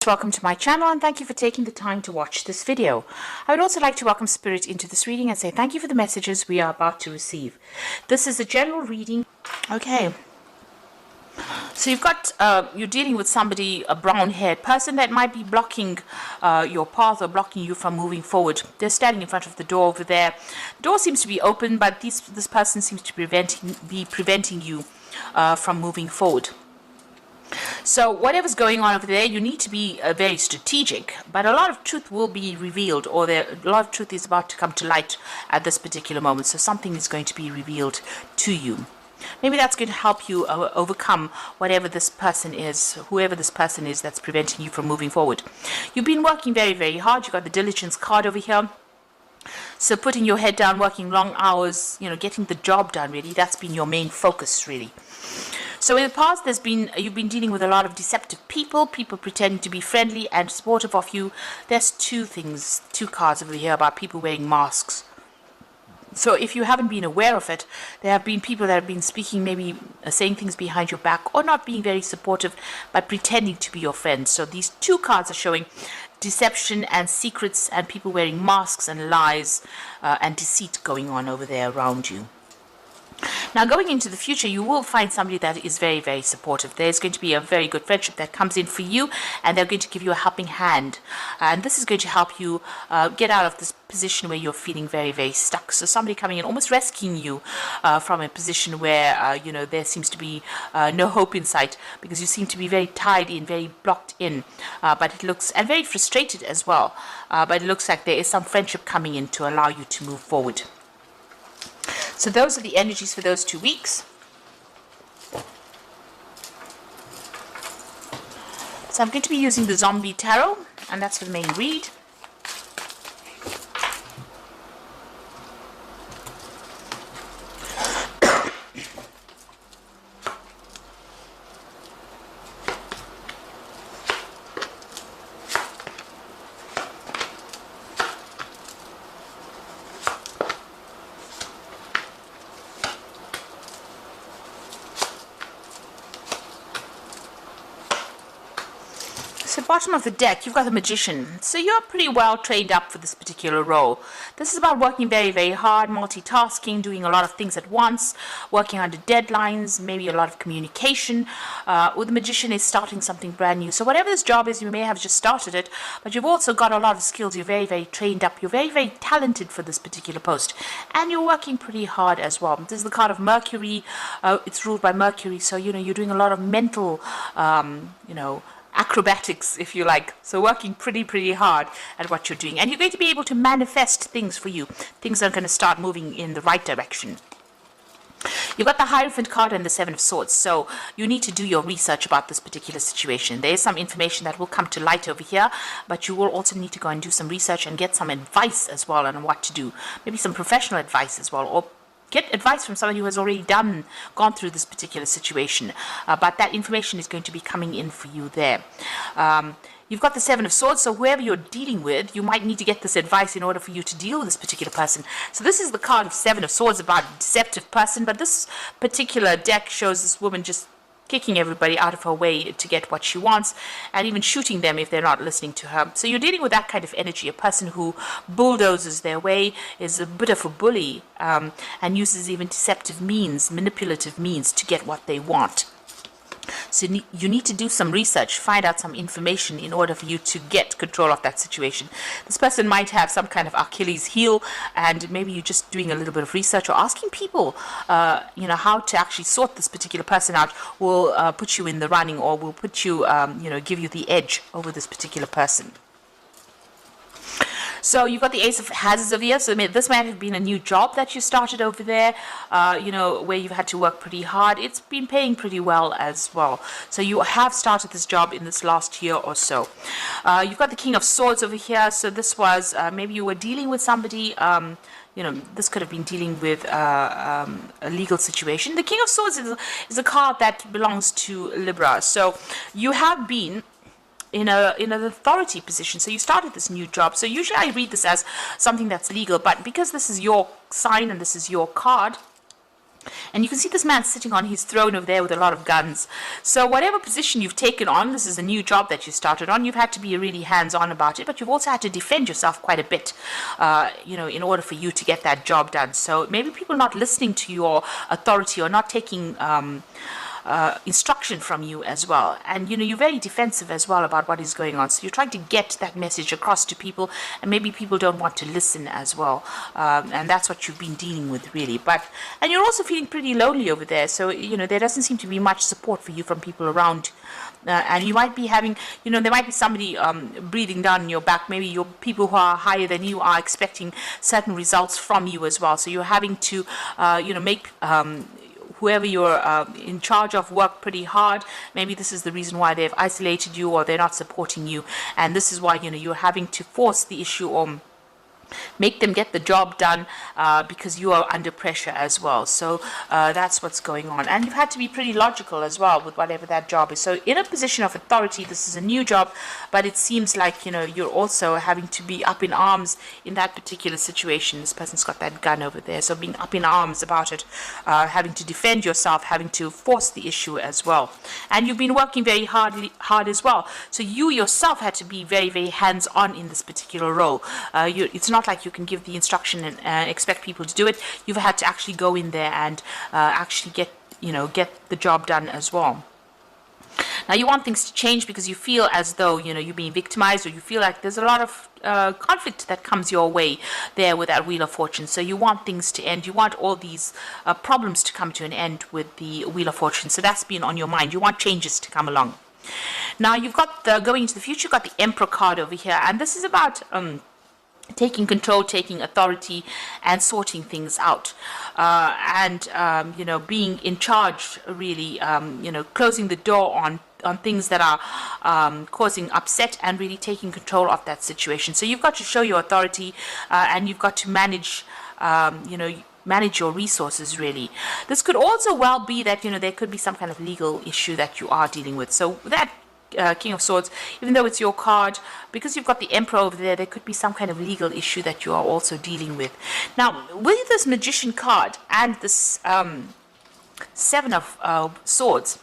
Welcome to my channel and thank you for taking the time to watch this video. I would also like to welcome Spirit into this reading and say thank you for the messages we are about to receive. This is a general reading. Okay. So you've got, you're dealing with somebody, a brown-haired person that might be blocking your path or blocking you from moving forward. They're standing in front of the door over there. The door seems to be open, but this person seems to be preventing you from moving forward. So whatever's going on over there, you need to be very strategic, but a lot of truth will be revealed, or a lot of truth is about to come to light at this particular moment. So something is going to be revealed to you. Maybe that's going to help you overcome whatever this person is, whoever this person is that's preventing you from moving forward. You've been working very, very hard. You've got the diligence card over here. So putting your head down, working long hours, getting the job done, really, that's been your main focus, really. So in the past, you've been dealing with a lot of deceptive people pretending to be friendly and supportive of you. There's two cards over here about people wearing masks. So if you haven't been aware of it, there have been people that have been speaking, maybe saying things behind your back, or not being very supportive, but pretending to be your friends. So these two cards are showing deception and secrets and people wearing masks and lies and deceit going on over there around you. Now, going into the future, you will find somebody that is very, very supportive. There's going to be a very good friendship that comes in for you, and they're going to give you a helping hand. And this is going to help you get out of this position where you're feeling very, very stuck. So somebody coming in, almost rescuing you from a position where, there seems to be no hope in sight, because you seem to be very tied in, very blocked in. But it looks, and very frustrated as well. But it looks like there is some friendship coming in to allow you to move forward. So those are the energies for those 2 weeks. So I'm going to be using the Zombie Tarot, and that's for the main read. So bottom of the deck, you've got the Magician. So you're pretty well trained up for this particular role. This is about working very, very hard, multitasking, doing a lot of things at once, working under deadlines, maybe a lot of communication. Or the Magician is starting something brand new. So whatever this job is, you may have just started it, but you've also got a lot of skills. You're very, very trained up. You're very, very talented for this particular post. And you're working pretty hard as well. This is the card of Mercury. It's ruled by Mercury. So, you're doing a lot of mental, acrobatics, if you like. So working pretty hard at what you're doing, and you're going to be able to manifest things for you. Things are going to start moving in the right direction. You've got the Hierophant card and the Seven of Swords, so you need to do your research about this particular situation. There is some information that will come to light over here, but you will also need to go and do some research and get some advice as well on what to do. Maybe some professional advice as well, or get advice from somebody who has already gone through this particular situation. But that information is going to be coming in for you there. You've got the Seven of Swords, so whoever you're dealing with, you might need to get this advice in order for you to deal with this particular person. So this is the card of Seven of Swords about a deceptive person, but this particular deck shows this woman just kicking everybody out of her way to get what she wants, and even shooting them if they're not listening to her. So you're dealing with that kind of energy, a person who bulldozes their way, is a bit of a bully, and uses even deceptive means, manipulative means to get what they want. So you need to do some research, find out some information in order for you to get control of that situation. This person might have some kind of Achilles heel, and maybe you're just doing a little bit of research or asking people, how to actually sort this particular person out will put you in the running, or will put you, give you the edge over this particular person. So you've got the Ace of Hazards over here. So this might have been a new job that you started over there, where you've had to work pretty hard. It's been paying pretty well as well. So you have started this job in this last year or so. You've got the King of Swords over here. So this was, maybe you were dealing with somebody, this could have been dealing with a legal situation. The King of Swords is a card that belongs to Libra. So you have been in an authority position. So you started this new job. So usually I read this as something that's legal, but because this is your sign and this is your card, And you can see this man sitting on his throne over there with a lot of guns. So whatever position you've taken on, this is a new job that you started on, you've had to be really hands-on about it, but you've also had to defend yourself quite a bit, in order for you to get that job done. So maybe people not listening to your authority or not taking instruction from you as well, and you're very defensive as well about what is going on, so you're trying to get that message across to people, and maybe people don't want to listen as well, and that's what you've been dealing with really. And you're also feeling pretty lonely over there, so there doesn't seem to be much support for you from people around. And you might be having, there might be somebody breathing down your back. Maybe your people who are higher than you are expecting certain results from you as well. So you're having to, make whoever you're in charge of work pretty hard. Maybe this is the reason why they've isolated you, or they're not supporting you. And this is why, you're having to force the issue, or make them get the job done, because you are under pressure as well. So that's what's going on, and you've had to be pretty logical as well with whatever that job is. So in a position of authority, this is a new job, but it seems like you're also having to be up in arms in that particular situation. This person's got that gun over there, so being up in arms about it, having to defend yourself, having to force the issue as well. And you've been working very hard as well, so you yourself had to be very, very hands-on in this particular role. It's not like you can give the instruction and expect people to do it. You've had to actually go in there and actually get the job done as well. Now you want things to change because you feel as though you're being victimized, or you feel like there's a lot of conflict that comes your way there with that Wheel of Fortune. So you want things to end. You want all these problems to come to an end with the Wheel of Fortune. So that's been on your mind. You want changes to come along. Now you've got going into the future. You've got the Emperor card over here, and this is about taking control, taking authority, and sorting things out, and being in charge, really, closing the door on things that are causing upset, and really taking control of that situation. So you've got to show your authority, and you've got to manage manage your resources, really. This could also well be that there could be some kind of legal issue that you are dealing with. So that King of Swords, even though it's your card, because you've got the Emperor over there, there could be some kind of legal issue that you are also dealing with. Now, with this Magician card and this Seven of Swords,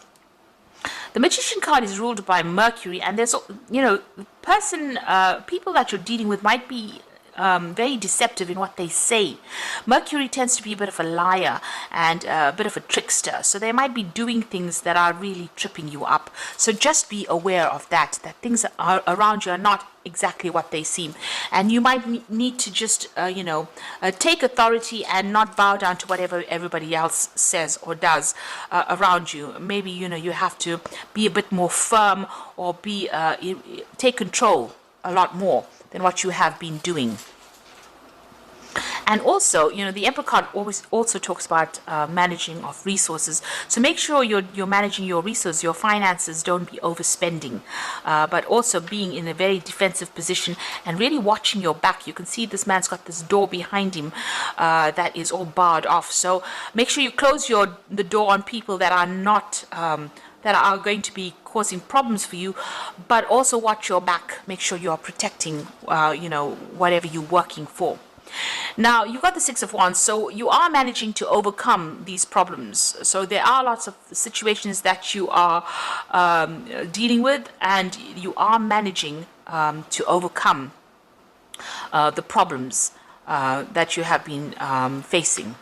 the Magician card is ruled by Mercury, and there's, people that you're dealing with might be very deceptive in what they say. Mercury tends to be a bit of a liar and a bit of a trickster, so they might be doing things that are really tripping you up. So just be aware of that things are around you are not exactly what they seem, and you might need to just take authority and not bow down to whatever everybody else says or does around you. Maybe you have to be a bit more firm, or take control a lot more than what you have been doing. And also, the Emperor card always also talks about managing of resources. So make sure you're managing your resources, your finances. Don't be overspending, but also being in a very defensive position and really watching your back. You can see this man's got this door behind him that is all barred off. So make sure you close the door on people that are not that are going to be causing problems for you, but also watch your back. Make sure you are protecting, whatever you're working for. Now, you've got the Six of Wands, so you are managing to overcome these problems. So there are lots of situations that you are dealing with, and you are managing to overcome the problems that you have been facing.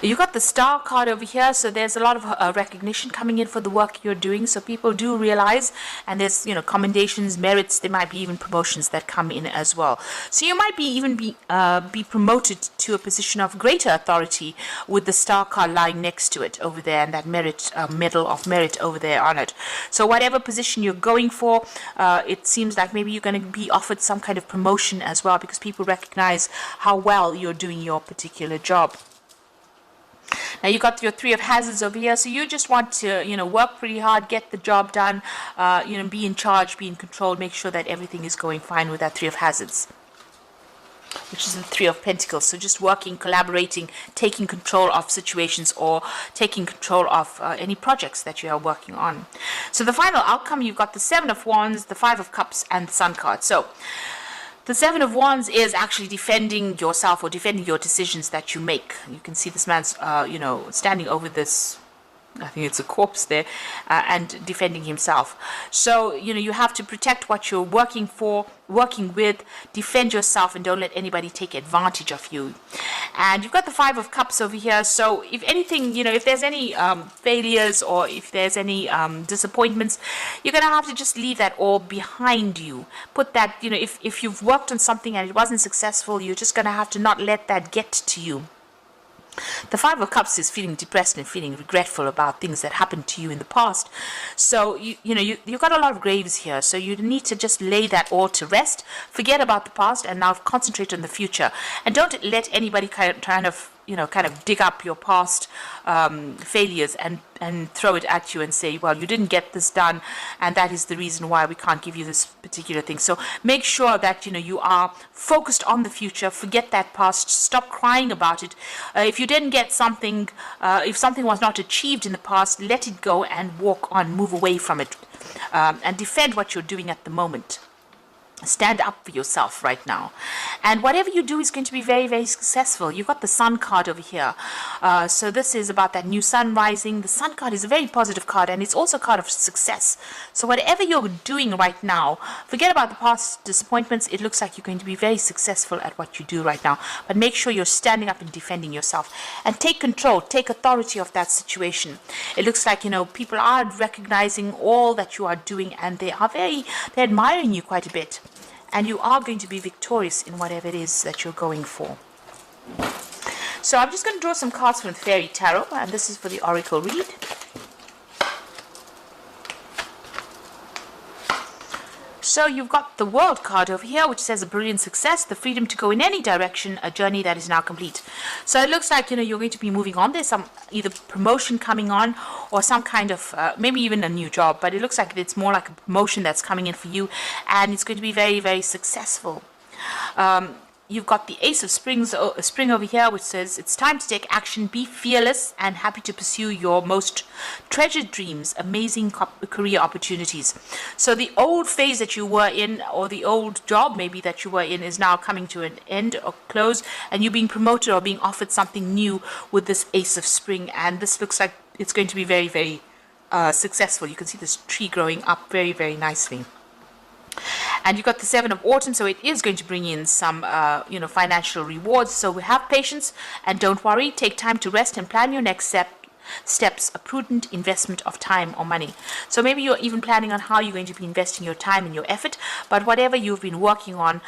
You've got the Star card over here, so there's a lot of recognition coming in for the work you're doing. So people do realize, and there's commendations, merits. There might be even promotions that come in as well. So you might be promoted to a position of greater authority with the Star card lying next to it over there, and that medal of merit over there on it. So whatever position you're going for, it seems like maybe you're going to be offered some kind of promotion as well, because people recognize how well you're doing your particular job. Now you got your Three of Hazards over here, so you just want to, work pretty hard, get the job done, be in charge, be in control, make sure that everything is going fine with that Three of Hazards, which is the Three of Pentacles. So just working, collaborating, taking control of situations, or taking control of any projects that you are working on. So the final outcome, you've got the Seven of Wands, the Five of Cups, and the Sun card. So The Seven of Wands is actually defending yourself or defending your decisions that you make. You can see this man's, standing over this, I think it's a corpse there, and defending himself. So, you have to protect what you're working with, defend yourself, and don't let anybody take advantage of you. And you've got the Five of Cups over here. So if anything, if there's any failures or if there's any disappointments, you're going to have to just leave that all behind you. Put that, if you've worked on something and it wasn't successful, you're just going to have to not let that get to you. The Five of Cups is feeling depressed and feeling regretful about things that happened to you in the past. So, you've got a lot of graves here. So you need to just lay that all to rest. Forget about the past and now concentrate on the future. And don't let anybody kind of dig up your past failures and throw it at you and say, well, you didn't get this done, and that is the reason why we can't give you this particular thing. So make sure that you are focused on the future. Forget that past. Stop crying about it. If you didn't get something, if something was not achieved in the past, let it go and walk on, move away from it, and defend what you're doing at the moment. Stand up for yourself right now, and whatever you do is going to be very, very successful. You've got the Sun card over here, so this is about that new sun rising. The Sun card is a very positive card, and it's also a card of success. So whatever you're doing right now, forget about the past disappointments. It looks like you're going to be very successful at what you do right now, but make sure you're standing up and defending yourself, and take control, take authority of that situation. It looks like people are recognizing all that you are doing, and they're admiring you quite a bit. And you are going to be victorious in whatever it is that you're going for. So I'm just going to draw some cards from the Fairy Tarot, and this is for the Oracle read. So you've got the World card over here, which says a brilliant success, the freedom to go in any direction, a journey that is now complete. So it looks like, you're going to be moving on. There's some either promotion coming on or some kind of, maybe even a new job, but it looks like it's more like a promotion that's coming in for you, and it's going to be very, very successful. You've got the Ace of Spring over here, which says it's time to take action, be fearless, and happy to pursue your most treasured dreams, amazing career opportunities. So the old phase that you were in, or the old job maybe that you were in, is now coming to an end or close, and you're being promoted or being offered something new with this Ace of Spring, and this looks like it's going to be very, very successful. You can see this tree growing up very, very nicely. And you've got the Seven of Autumn, so it is going to bring in some, financial rewards. So have patience and don't worry. Take time to rest and plan your next steps, a prudent investment of time or money. So maybe you're even planning on how you're going to be investing your time and your effort, but whatever you've been working on,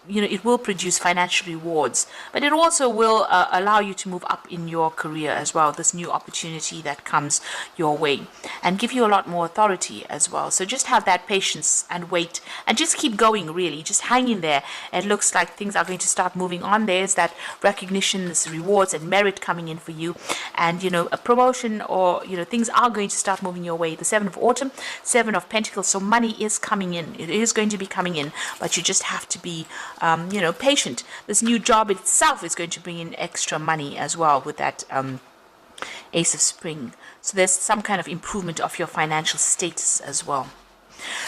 it will produce financial rewards, but it also will allow you to move up in your career as well, this new opportunity that comes your way, and give you a lot more authority as well. So just have that patience and wait, and just keep going, really. Just hang in there. It looks like things are going to start moving on. There's that recognition, this rewards and merit coming in for you, and a promotion, or things are going to start moving your way. The Seven of Autumn, Seven of Pentacles, so money is coming in. It is going to be coming in, but you just have to be patient. This new job itself is going to bring in extra money as well with that Ace of Spring. So there's some kind of improvement of your financial status as well.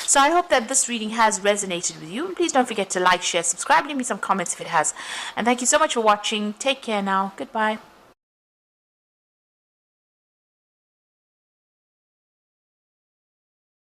So I hope that this reading has resonated with you. Please don't forget to like, share, subscribe, leave me some comments if it has. And thank you so much for watching. Take care now. Goodbye.